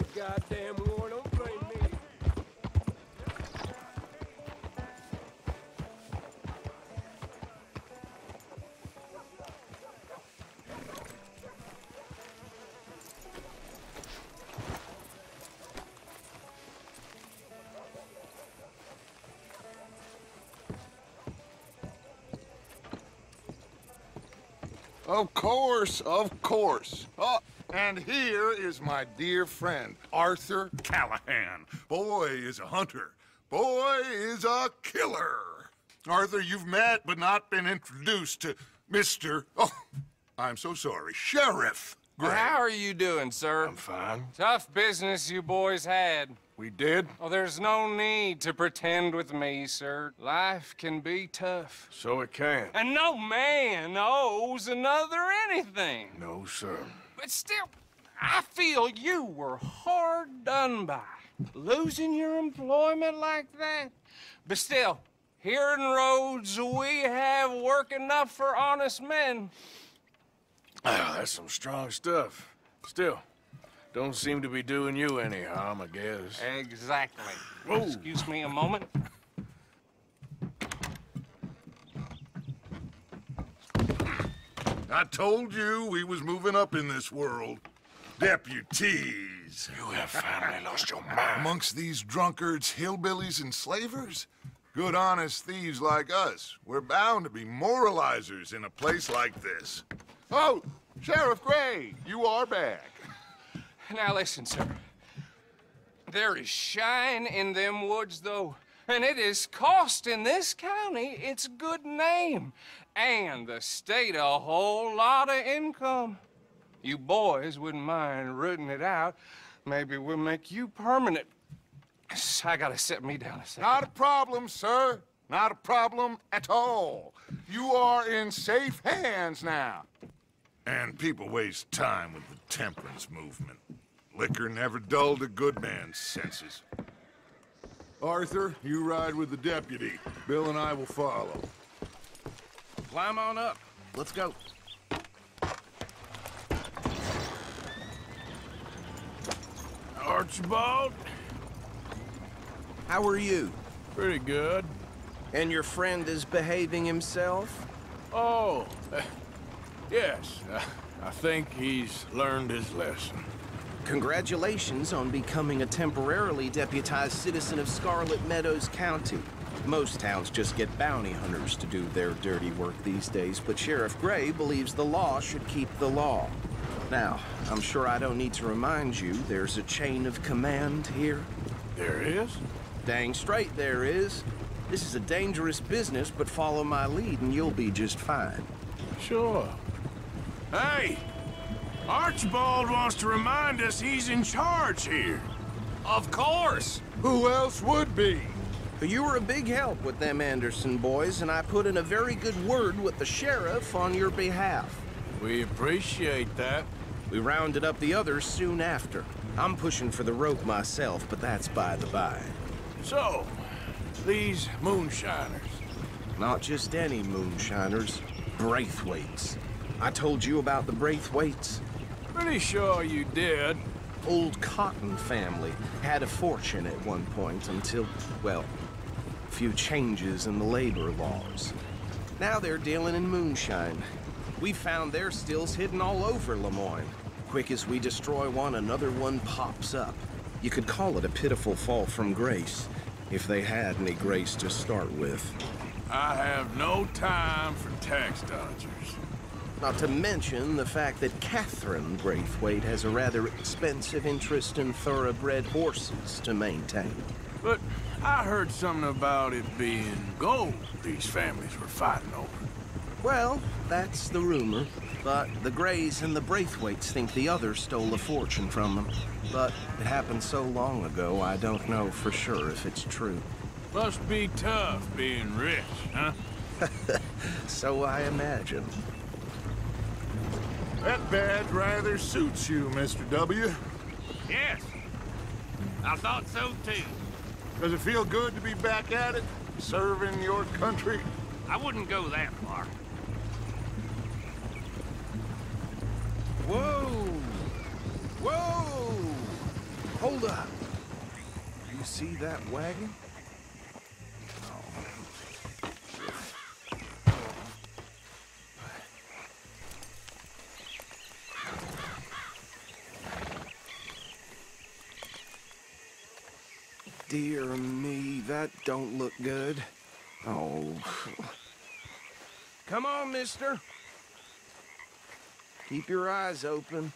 a goddamn war, don't blame me. Of course, of course. Oh, and here is my dear friend, Arthur Callahan. Boy is a hunter. Boy is a killer. Arthur, you've met but not been introduced to Mr. Oh, I'm so sorry, Sheriff Gray. How are you doing, sir? I'm fine. Tough business you boys had. We did? Oh, there's no need to pretend with me, sir. Life can be tough. So it can. And no man owes another anything. No, sir. But still, I feel you were hard done by. Losing your employment like that. But still, here in Rhodes, we have work enough for honest men. Oh, that's some strong stuff. Still, don't seem to be doing you any harm, I guess. Exactly. Whoa. Excuse me a moment. I told you we was moving up in this world. Deputies. You have finally lost your mind. Amongst these drunkards, hillbillies, and slavers? Good honest thieves like us. We're bound to be moralizers in a place like this. Oh, Sheriff Gray, you are back. Now listen, sir. There is shine in them woods, though, and it is costing this county its good name, and the state a whole lot of income. You boys wouldn't mind rooting it out. Maybe we'll make you permanent. I gotta set me down a second. Not a problem, sir. Not a problem at all. You are in safe hands now. And people waste time with the temperance movement. Liquor never dulled a good man's senses. Arthur, you ride with the deputy. Bill and I will follow. Climb on up. Let's go. Archibald? How are you? Pretty good. And your friend is behaving himself? Oh, yes. I think he's learned his lesson. Congratulations on becoming a temporarily deputized citizen of Scarlet Meadows County. Most towns just get bounty hunters to do their dirty work these days, but Sheriff Gray believes the law should keep the law. Now, I'm sure I don't need to remind you there's a chain of command here. There is? Dang straight there is. This is a dangerous business, but follow my lead and you'll be just fine. Sure. Hey! Archibald wants to remind us he's in charge here. Of course! Who else would be? You were a big help with them Anderson boys, and I put in a very good word with the sheriff on your behalf. We appreciate that. We rounded up the others soon after. I'm pushing for the rope myself, but that's by the by. So, these moonshiners. Not just any moonshiners, Braithwaites. I told you about the Braithwaites. Pretty sure you did. Old Cotton family had a fortune at one point until, well, a few changes in the labor laws. Now they're dealing in moonshine. We found their stills hidden all over Lemoyne. Quick as we destroy one, another one pops up. You could call it a pitiful fall from grace, if they had any grace to start with. I have no time for tax dodgers. Not to mention the fact that Catherine Braithwaite has a rather expensive interest in thoroughbred horses to maintain. But I heard something about it being gold these families were fighting over. Well, that's the rumor. But the Grays and the Braithwaites think the others stole a fortune from them. But it happened so long ago, I don't know for sure if it's true. Must be tough being rich, huh? So I imagine. That badge rather suits you, Mr. W. Yes. I thought so, too. Does it feel good to be back at it, serving your country? I wouldn't go that far. Whoa! Whoa! Hold up. You see that wagon? Dear me, that don't look good. Oh. Come on, mister. Keep your eyes open.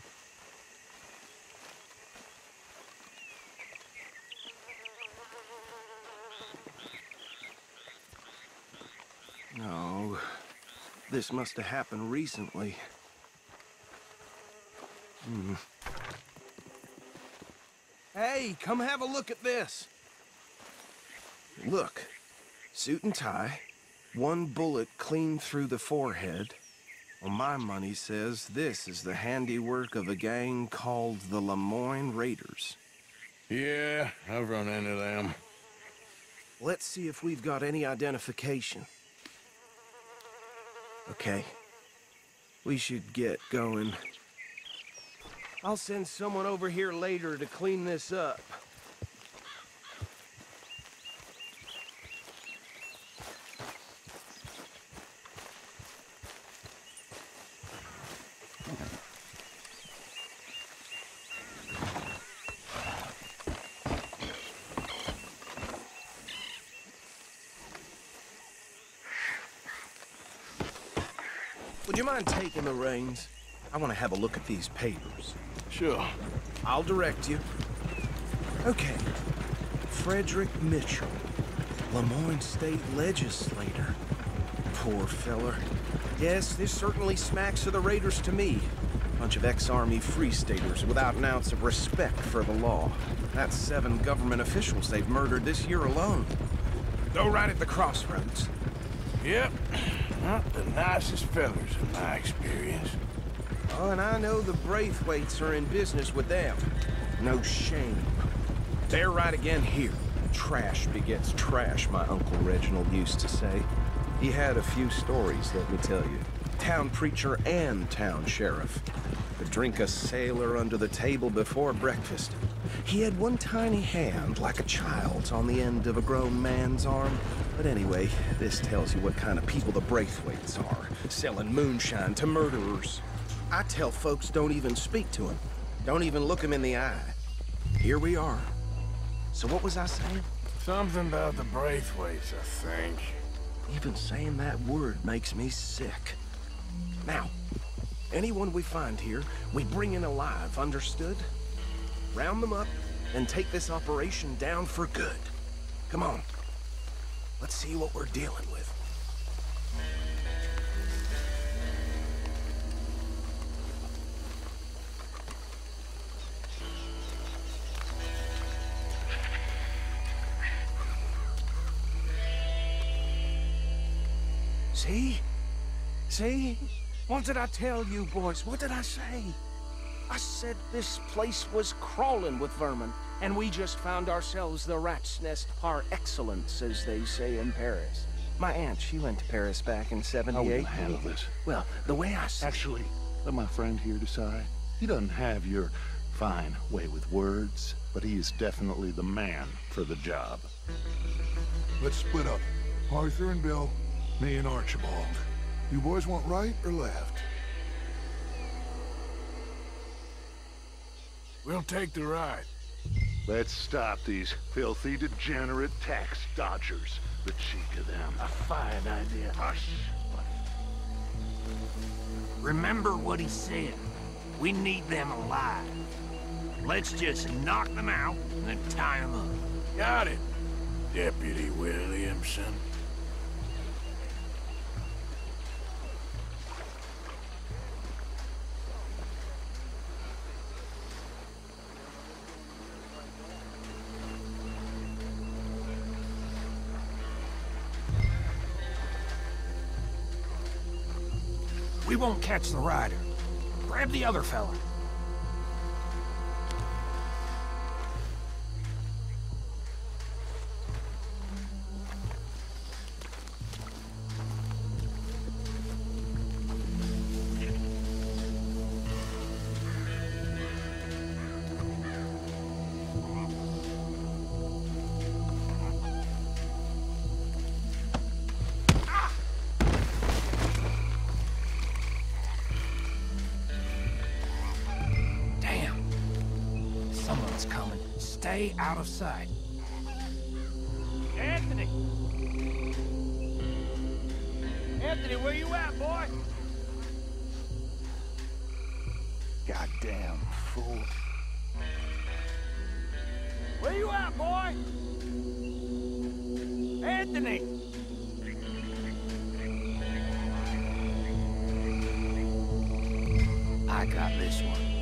No. This must have happened recently. Hey, come have a look at this. Look, suit and tie, one bullet clean through the forehead. Well, my money says this is the handiwork of a gang called the Lemoyne Raiders. Yeah, I've run into them. Let's see if we've got any identification. Okay, we should get going. I'll send someone over here later to clean this up. Would you mind taking the reins? I want to have a look at these papers. Sure. I'll direct you. Okay. Frederick Mitchell, Lemoyne State Legislator. Poor feller. Yes, this certainly smacks of the Raiders to me. Bunch of ex-Army Free Staters without an ounce of respect for the law. That's 7 government officials they've murdered this year alone. Go right at the crossroads. Yep. Not the nicest fellers in my experience. Oh, and I know the Braithwaites are in business with them. No shame. They're right again here. Trash begets trash, my Uncle Reginald used to say. He had a few stories, let me tell you. Town preacher and town sheriff. Could drink a sailor under the table before breakfast. He had one tiny hand, like a child's, on the end of a grown man's arm. But anyway, this tells you what kind of people the Braithwaites are. Selling moonshine to murderers. I tell folks don't even speak to him. Don't even look him in the eye. Here we are. So what was I saying? Something about the Braithwaites, I think. Even saying that word makes me sick. Now, anyone we find here, we bring in alive, understood? Round them up and take this operation down for good. Come on. Let's see what we're dealing with. See? See? What did I tell you, boys? What did I say? I said this place was crawling with vermin, and we just found ourselves the rat's nest par excellence, as they say in Paris. My aunt, she went to Paris back in '78. I wouldn't handle this. Well, the way I see... Actually, let my friend here decide. He doesn't have your fine way with words, but he is definitely the man for the job. Let's split up. Arthur and Bill, me and Archibald. You boys want right or left? We'll take the ride. Let's stop these filthy, degenerate tax dodgers. The cheek of them. A fine idea. Hush. Remember what he said. We need them alive. Let's just knock them out and then tie them up. Got it, Deputy Williamson. We won't catch the rider. Grab the other fella. Someone's coming. Stay out of sight. Anthony! Anthony, where you at, boy? Goddamn fool. Where you at, boy? Anthony! I got this one.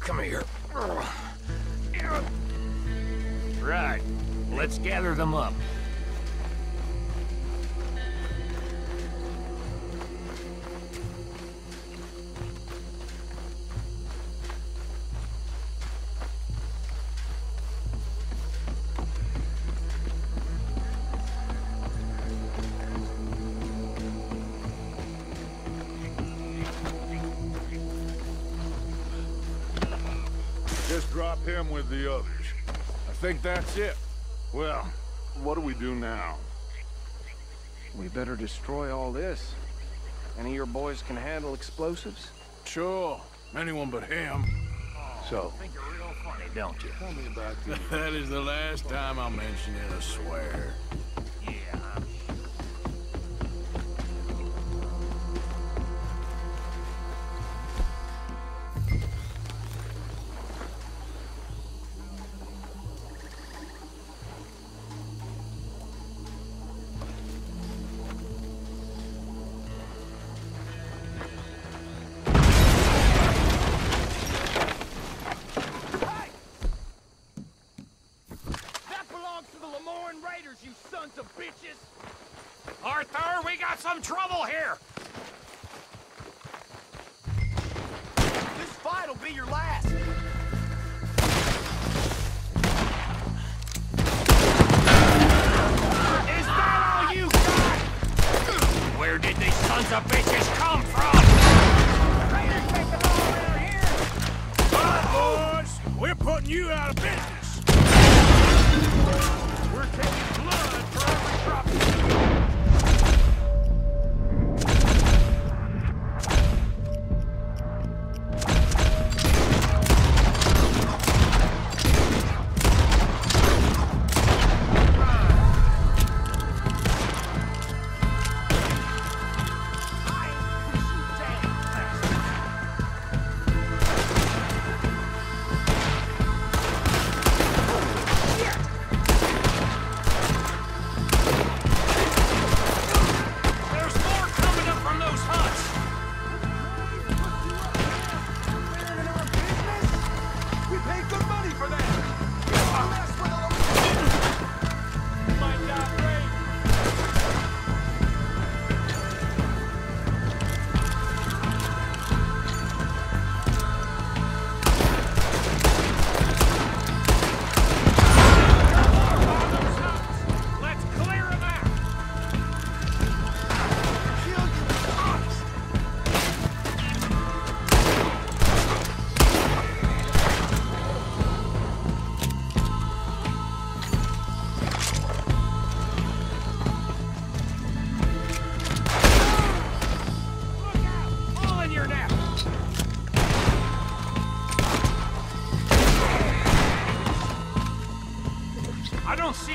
Come here. Right. Let's gather them up. Just drop him with the others. I think that's it. Well, what do we do now? We better destroy all this. Any of your boys can handle explosives? Sure. Anyone but him. So, I think you're real funny, don't you? tell me about the... That is the last time I'll mention it, I swear. Yeah, I'm you sons of bitches! Arthur, we got some trouble here! This fight'll be your last! Is that all you got? Where did these sons of bitches come from? Raiders make them all around here! All right, boys, we're putting you out of business. We're taking blood for every drop of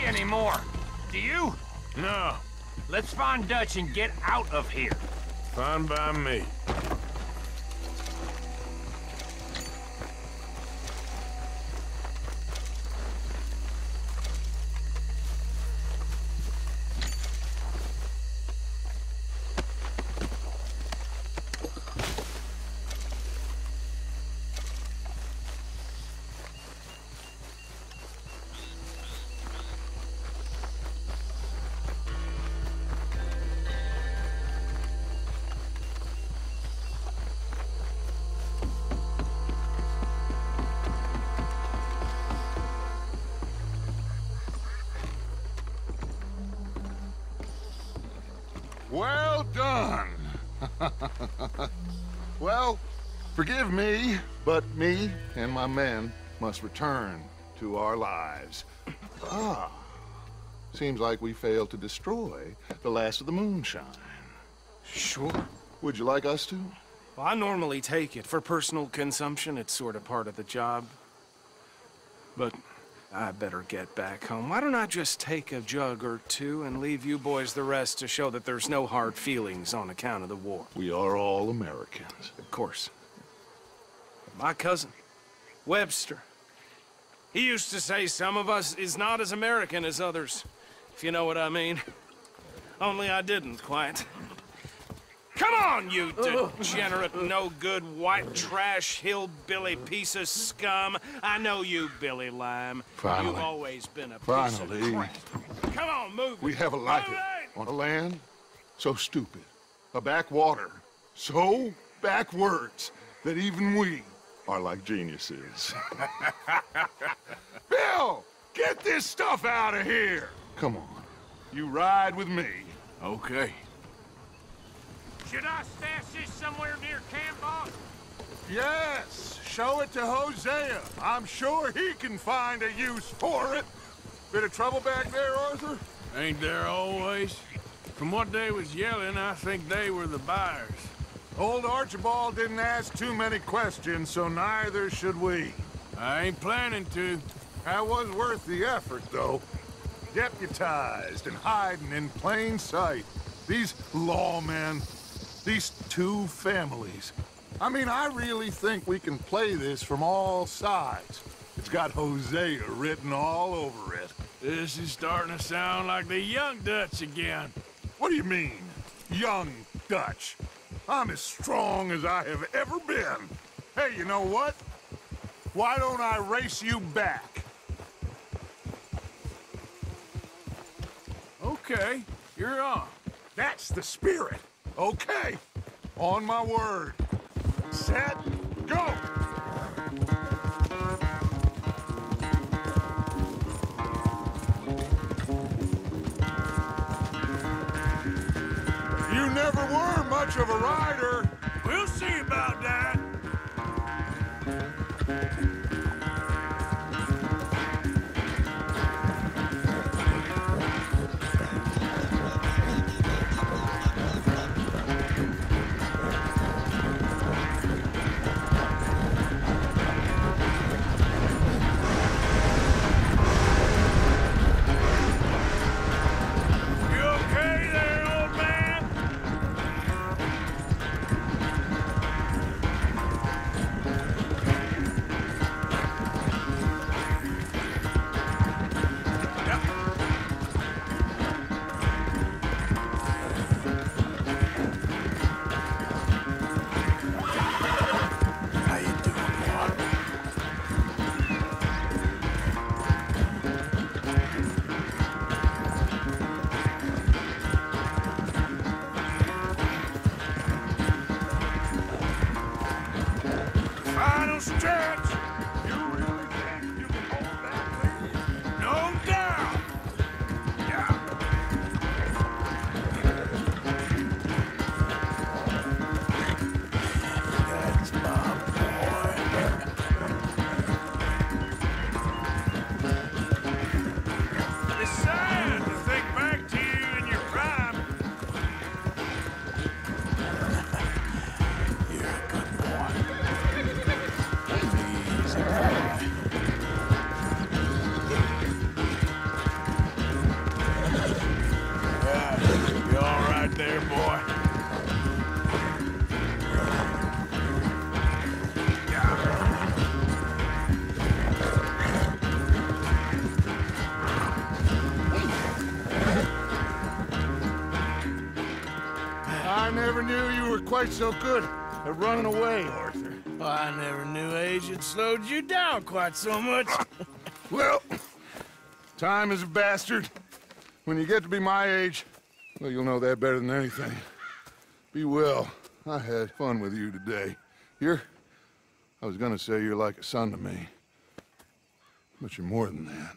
anymore. Do you? No, Let's find Dutch and get out of here. fine by me. Well done. Well, forgive me, but me and my men must return to our lives. Ah, seems like we failed to destroy the last of the moonshine. Sure. Would you like us to? Well, I normally take it. For personal consumption, it's sort of part of the job. But I better get back home. Why don't I just take a jug or two and leave you boys the rest to show that there's no hard feelings on account of the war? We are all Americans. Of course. My cousin, Webster, he used to say some of us is not as American as others, if you know what I mean. Only I didn't quite. Come on, you degenerate, no-good, white trash, hillbilly piece of scum. I know you, Billy Lime. Finally. You've always been a piece Finally. of crap. Come on, move We it. have a life Move it! on a land so stupid, a backwater so backwards that even we are like geniuses. Bill, get this stuff out of here. Come on, you ride with me. Okay. Should I stash this somewhere near camp, boss? Yes, show it to Hosea. I'm sure he can find a use for it. Bit of trouble back there, Arthur? Ain't there always? From what they was yelling, I think they were the buyers. Old Archibald didn't ask too many questions, so neither should we. I ain't planning to. That was worth the effort, though. Deputized and hiding in plain sight. These lawmen, these two families. I mean, I really think we can play this from all sides. It's got Hosea written all over it. This is starting to sound like the Young Dutch again. What do you mean, young Dutch? I'm as strong as I have ever been. Hey, you know what? Why don't I race you back? Okay, you're on. That's the spirit. Okay, on my word. Set, go! You never were much of a rider. We'll see about that. You okay there, old man? How you doing, boy? Final stretch. You really think you can hold that lead? No doubt. Yeah. That's my boy. It's sad to think back to you in your prime. You're a good boy. Easy boy. You all right there, boy? I never knew you were quite so good at running away, Arthur. I never knew age had slowed you down quite so much. Well, time is a bastard. When you get to be my age, well, you'll know that better than anything. Be well. I had fun with you today. I was gonna say you're like a son to me, but you're more than that.